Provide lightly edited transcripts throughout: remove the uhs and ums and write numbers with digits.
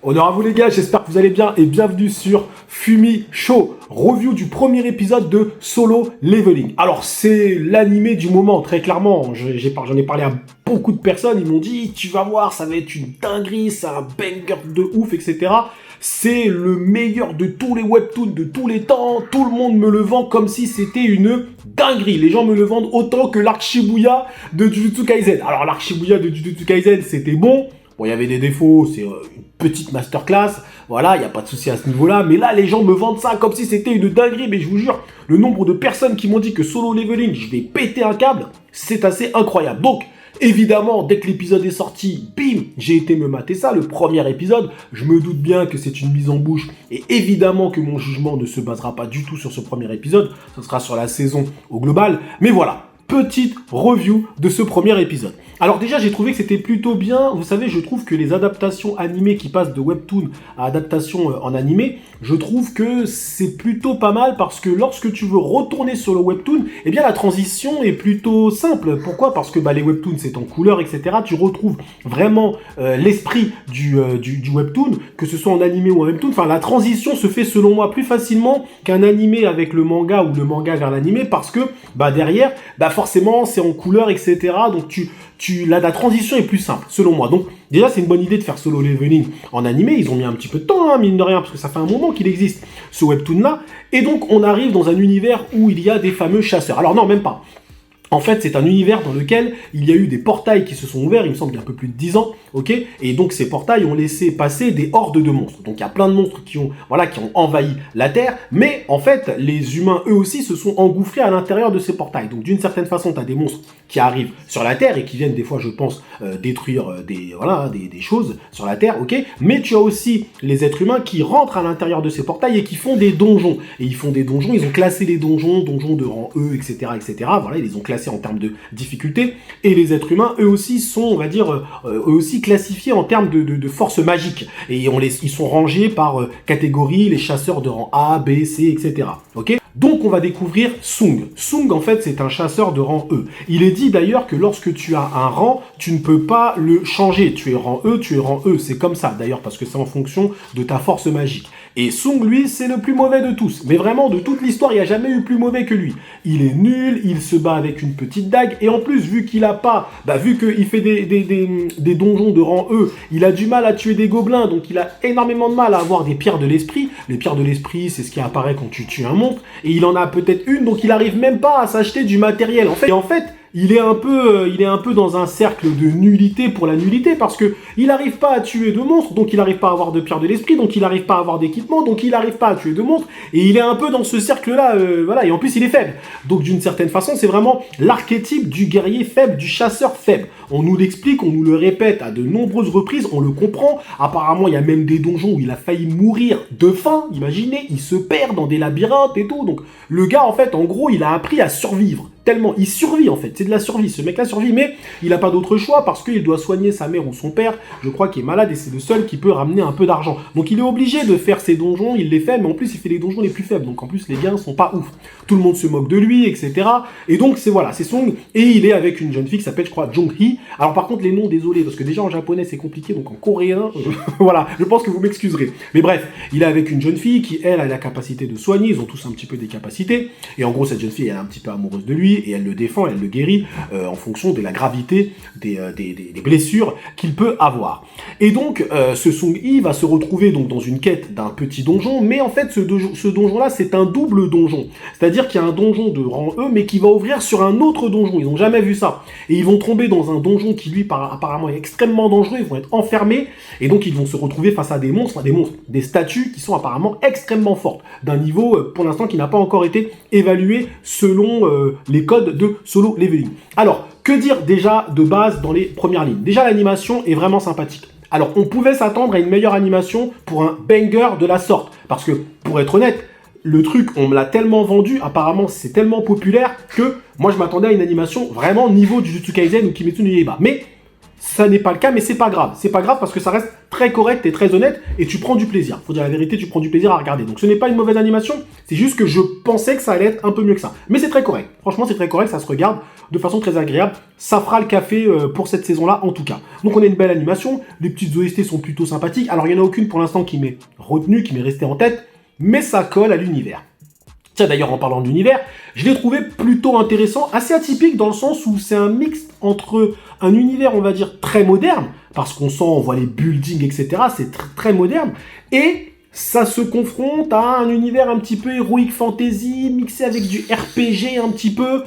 Honneur à vous les gars, j'espère que vous allez bien et bienvenue sur Fumi Show, review du premier épisode de Solo Leveling. Alors c'est l'animé du moment, très clairement, j'en ai parlé à beaucoup de personnes, ils m'ont dit tu vas voir, ça va être une dinguerie, c'est un banger de ouf, etc. C'est le meilleur de tous les webtoons de tous les temps, tout le monde me le vend comme si c'était une dinguerie. Les gens me le vendent autant que l'arc Shibuya de Jujutsu Kaisen. Alors l'arc Shibuya de Jujutsu Kaisen c'était bon, il y avait des défauts, c'est une petite masterclass, voilà, il n'y a pas de souci à ce niveau-là, mais là, les gens me vendent ça comme si c'était une dinguerie, mais je vous jure, le nombre de personnes qui m'ont dit que Solo Leveling, je vais péter un câble, c'est assez incroyable. Donc, évidemment, dès que l'épisode est sorti, bim, j'ai été me mater ça, le premier épisode, je me doute bien que c'est une mise en bouche, et évidemment que mon jugement ne se basera pas du tout sur ce premier épisode, ce sera sur la saison au global, mais voilà. Petite review de ce premier épisode. Alors déjà, j'ai trouvé que c'était plutôt bien. Vous savez, je trouve que les adaptations animées qui passent de webtoon à adaptation en animé, je trouve que c'est plutôt pas mal parce que lorsque tu veux retourner sur le webtoon, eh bien la transition est plutôt simple. Pourquoi ? Parce que les webtoons, c'est en couleur, etc. Tu retrouves vraiment l'esprit du webtoon, que ce soit en animé ou en webtoon. Enfin, la transition se fait selon moi plus facilement qu'un animé avec le manga ou le manga vers l'animé parce que derrière, forcément, c'est en couleur, etc. Donc, la transition est plus simple, selon moi. Donc, déjà, c'est une bonne idée de faire Solo Leveling en animé. Ils ont mis un petit peu de temps, mine de rien, parce que ça fait un moment qu'il existe, ce webtoon-là. Et donc, on arrive dans un univers où il y a des fameux chasseurs. Alors non, même pas. En fait, c'est un univers dans lequel il y a eu des portails qui se sont ouverts, il me semble qu'il y a un peu plus de 10 ans, ok ? Et donc, ces portails ont laissé passer des hordes de monstres. Donc, il y a plein de monstres qui ont envahi la Terre, mais en fait, les humains, eux aussi, se sont engouffrés à l'intérieur de ces portails. Donc, d'une certaine façon, tu as des monstres qui arrivent sur la Terre et qui viennent, des fois, je pense, détruire des choses sur la Terre, ok ? Mais tu as aussi les êtres humains qui rentrent à l'intérieur de ces portails et qui font des donjons. Et ils font des donjons, ils ont classé les donjons de rang E, etc., etc. Voilà, ils les ont classés en termes de difficulté, et les êtres humains, eux aussi, sont, on va dire, eux aussi classifiés en termes de force magique, et ils sont rangés par catégorie, les chasseurs de rang A, B, C, etc. Ok ? Donc on va découvrir Sung. Sung, en fait, c'est un chasseur de rang E. Il est dit d'ailleurs que lorsque tu as un rang, tu ne peux pas le changer. Tu es rang E, c'est comme ça d'ailleurs, parce que c'est en fonction de ta force magique. Et Sung, lui, c'est le plus mauvais de tous. Mais vraiment, de toute l'histoire, il n'y a jamais eu plus mauvais que lui. Il est nul, il se bat avec une petite dague, et en plus, vu qu'il a pas, vu qu'il fait des donjons de rang E, il a du mal à tuer des gobelins, donc il a énormément de mal à avoir des pierres de l'esprit. Les pierres de l'esprit, c'est ce qui apparaît quand tu tues un monstre, et il en a peut-être une, donc il arrive même pas à s'acheter du matériel. En fait, il est un peu dans un cercle de nullité pour la nullité, parce que il n'arrive pas à tuer de monstres, donc il n'arrive pas à avoir de pierre de l'esprit, donc il n'arrive pas à avoir d'équipement, donc il n'arrive pas à tuer de monstres, et il est un peu dans ce cercle-là, et en plus il est faible. Donc d'une certaine façon, c'est vraiment l'archétype du guerrier faible, du chasseur faible. On nous l'explique, on nous le répète à de nombreuses reprises, on le comprend. Apparemment, il y a même des donjons où il a failli mourir de faim, imaginez, il se perd dans des labyrinthes et tout. Donc le gars, en fait, en gros, il a appris à survivre. Tellement, il survit en fait, c'est de la survie, ce mec-là survit, mais il n'a pas d'autre choix parce qu'il doit soigner sa mère ou son père, je crois qu'il est malade et c'est le seul qui peut ramener un peu d'argent. Donc il est obligé de faire ses donjons, il les fait, mais en plus il fait les donjons les plus faibles, donc en plus les gains sont pas ouf. Tout le monde se moque de lui, etc. Et donc c'est Sung, et il est avec une jeune fille qui s'appelle, je crois, Jong-hee. Alors par contre les noms, désolé, parce que déjà en japonais c'est compliqué, donc en coréen, voilà, je pense que vous m'excuserez. Mais bref, il est avec une jeune fille qui, elle, a la capacité de soigner, ils ont tous un petit peu des capacités, et en gros cette jeune fille, elle est un petit peu amoureuse de lui, et elle le défend, elle le guérit en fonction de la gravité des blessures qu'il peut avoir. Et donc, ce Sung-hee va se retrouver donc dans une quête d'un petit donjon, mais en fait, ce donjon-là, c'est un double donjon. C'est-à-dire qu'il y a un donjon de rang E, mais qui va ouvrir sur un autre donjon. Ils n'ont jamais vu ça. Et ils vont tomber dans un donjon qui, lui, apparemment, est extrêmement dangereux. Ils vont être enfermés, et donc ils vont se retrouver face à des statues qui sont apparemment extrêmement fortes, d'un niveau, pour l'instant, qui n'a pas encore été évalué selon les codes de Solo Leveling. Alors, que dire déjà de base dans les premières lignes ? Déjà, l'animation est vraiment sympathique. Alors, on pouvait s'attendre à une meilleure animation pour un banger de la sorte. Parce que, pour être honnête, le truc, on me l'a tellement vendu, apparemment, c'est tellement populaire que moi, je m'attendais à une animation vraiment niveau Jujutsu Kaisen ou Kimetsu no Yaiba. Mais ça n'est pas le cas, mais c'est pas grave. C'est pas grave parce que ça reste très correct et très honnête et tu prends du plaisir. Faut dire la vérité, tu prends du plaisir à regarder. Donc ce n'est pas une mauvaise animation, c'est juste que je pensais que ça allait être un peu mieux que ça. Mais c'est très correct. Franchement, c'est très correct, ça se regarde. de façon très agréable. Ça fera le café pour cette saison-là, en tout cas. Donc on a une belle animation, les petites OST sont plutôt sympathiques. Alors il n'y en a aucune pour l'instant qui m'est retenue, qui m'est restée en tête, mais ça colle à l'univers. Tiens, d'ailleurs, en parlant de l'univers, je l'ai trouvé plutôt intéressant, assez atypique dans le sens où c'est un mix entre un univers, on va dire, très moderne, parce qu'on sent, on voit les buildings, etc., c'est très moderne, et ça se confronte à un univers un petit peu heroic fantasy, mixé avec du RPG un petit peu.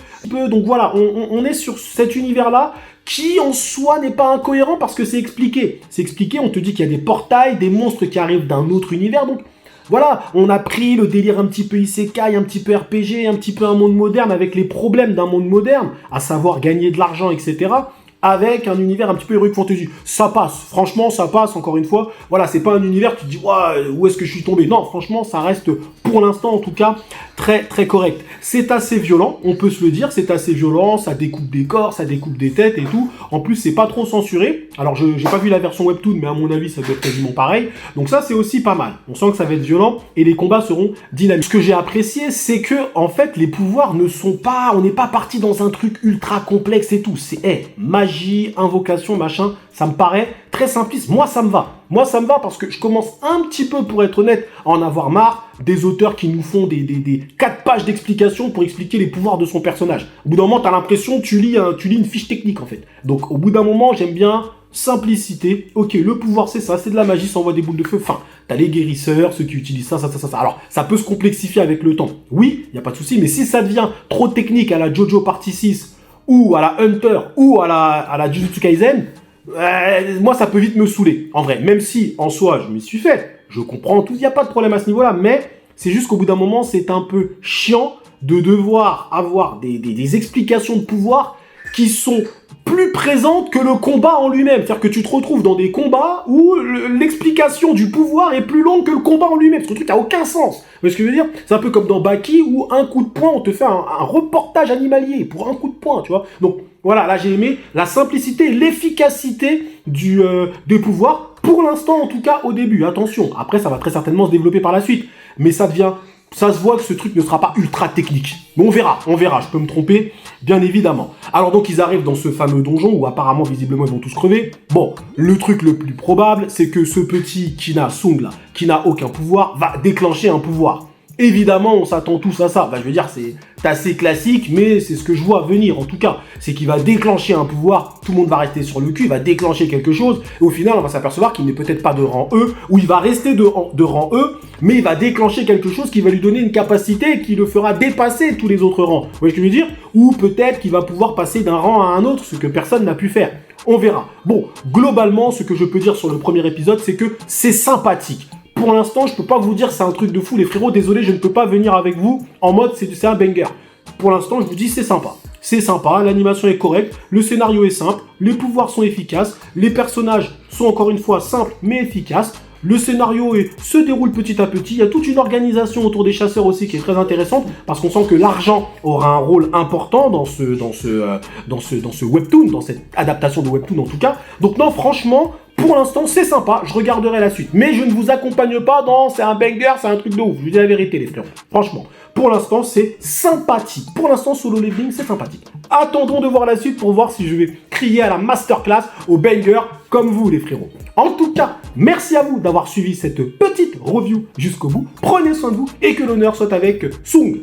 Donc voilà, on est sur cet univers-là, qui en soi n'est pas incohérent, parce que c'est expliqué. C'est expliqué, on te dit qu'il y a des portails, des monstres qui arrivent d'un autre univers, donc voilà, on a pris le délire un petit peu isekai, un petit peu RPG, un petit peu un monde moderne avec les problèmes d'un monde moderne, à savoir gagner de l'argent, etc., avec un univers un petit peu heroic fantasy. Ça passe, franchement, ça passe, encore une fois. Voilà, c'est pas un univers, tu te dis, ouais, où est-ce que je suis tombé? Non, franchement, ça reste, pour l'instant, en tout cas, très correct. C'est assez violent, on peut se le dire, c'est assez violent, ça découpe des corps, ça découpe des têtes et tout. En plus, c'est pas trop censuré. Alors, j'ai pas vu la version webtoon, mais à mon avis, ça doit être quasiment pareil. Donc ça, c'est aussi pas mal. On sent que ça va être violent et les combats seront dynamiques. Ce que j'ai apprécié, c'est que, en fait, les pouvoirs ne sont pas, on n'est pas parti dans un truc ultra complexe et tout. C'est, magie, invocation, machin, ça me paraît très simpliste. Moi, ça me va. Moi, ça me va parce que je commence un petit peu, pour être honnête, à en avoir marre des auteurs qui nous font des 4 pages d'explications pour expliquer les pouvoirs de son personnage. Au bout d'un moment, t'as l'impression que tu lis une fiche technique, en fait. Donc, au bout d'un moment, j'aime bien simplicité. Ok, le pouvoir, c'est ça, c'est de la magie, ça envoie des boules de feu. Enfin, t'as les guérisseurs, ceux qui utilisent ça. Alors, ça peut se complexifier avec le temps. Oui, il n'y a pas de souci, mais si ça devient trop technique à la JoJo Party 6, ou à la Hunter, ou à la Jujutsu Kaisen, moi, ça peut vite me saouler, en vrai. Même si, en soi, je m'y suis fait, je comprends tout, il n'y a pas de problème à ce niveau-là, mais c'est juste qu'au bout d'un moment, c'est un peu chiant de devoir avoir des explications de pouvoir qui sont plus présentes que le combat en lui-même. C'est-à-dire que tu te retrouves dans des combats où l'explication du pouvoir est plus longue que le combat en lui-même. Ce truc n'a aucun sens. Vous voyez ce que je veux dire? C'est un peu comme dans Baki où un coup de poing, on te fait un reportage animalier pour un coup de poing, tu vois. Donc, voilà, là j'ai aimé la simplicité, l'efficacité des pouvoirs, pour l'instant en tout cas au début. Attention, après ça va très certainement se développer par la suite, mais ça se voit que ce truc ne sera pas ultra technique. Mais on verra, je peux me tromper, bien évidemment. Alors donc ils arrivent dans ce fameux donjon où apparemment visiblement ils vont tous crever. Bon, le truc le plus probable, c'est que ce petit Kina Sung là, qui n'a aucun pouvoir, va déclencher un pouvoir. Évidemment, on s'attend tous à ça. Je veux dire, c'est assez classique, mais c'est ce que je vois venir, en tout cas. C'est qu'il va déclencher un pouvoir, tout le monde va rester sur le cul, il va déclencher quelque chose, et au final, on va s'apercevoir qu'il n'est peut-être pas de rang E, ou il va rester de rang E, mais il va déclencher quelque chose qui va lui donner une capacité qui le fera dépasser tous les autres rangs. Vous voyez ce que je veux dire? Ou peut-être qu'il va pouvoir passer d'un rang à un autre, ce que personne n'a pu faire. On verra. Bon, globalement, ce que je peux dire sur le premier épisode, c'est que c'est sympathique. Pour l'instant, je peux pas vous dire c'est un truc de fou, les frérots, désolé, je ne peux pas venir avec vous en mode c'est un banger. Pour l'instant, je vous dis c'est sympa. C'est sympa, l'animation est correcte, le scénario est simple, les pouvoirs sont efficaces, les personnages sont encore une fois simples mais efficaces, le scénario se déroule petit à petit, il y a toute une organisation autour des chasseurs aussi qui est très intéressante parce qu'on sent que l'argent aura un rôle important dans ce webtoon, dans cette adaptation de webtoon en tout cas. Donc non, franchement, pour l'instant, c'est sympa, je regarderai la suite. Mais je ne vous accompagne pas dans c'est un banger, c'est un truc de ouf. Je vous dis la vérité, les frérots. Franchement, pour l'instant, c'est sympathique. Pour l'instant, Solo Leveling, c'est sympathique. Attendons de voir la suite pour voir si je vais crier à la masterclass, au banger, comme vous, les frérots. En tout cas, merci à vous d'avoir suivi cette petite review jusqu'au bout. Prenez soin de vous et que l'honneur soit avec Sung.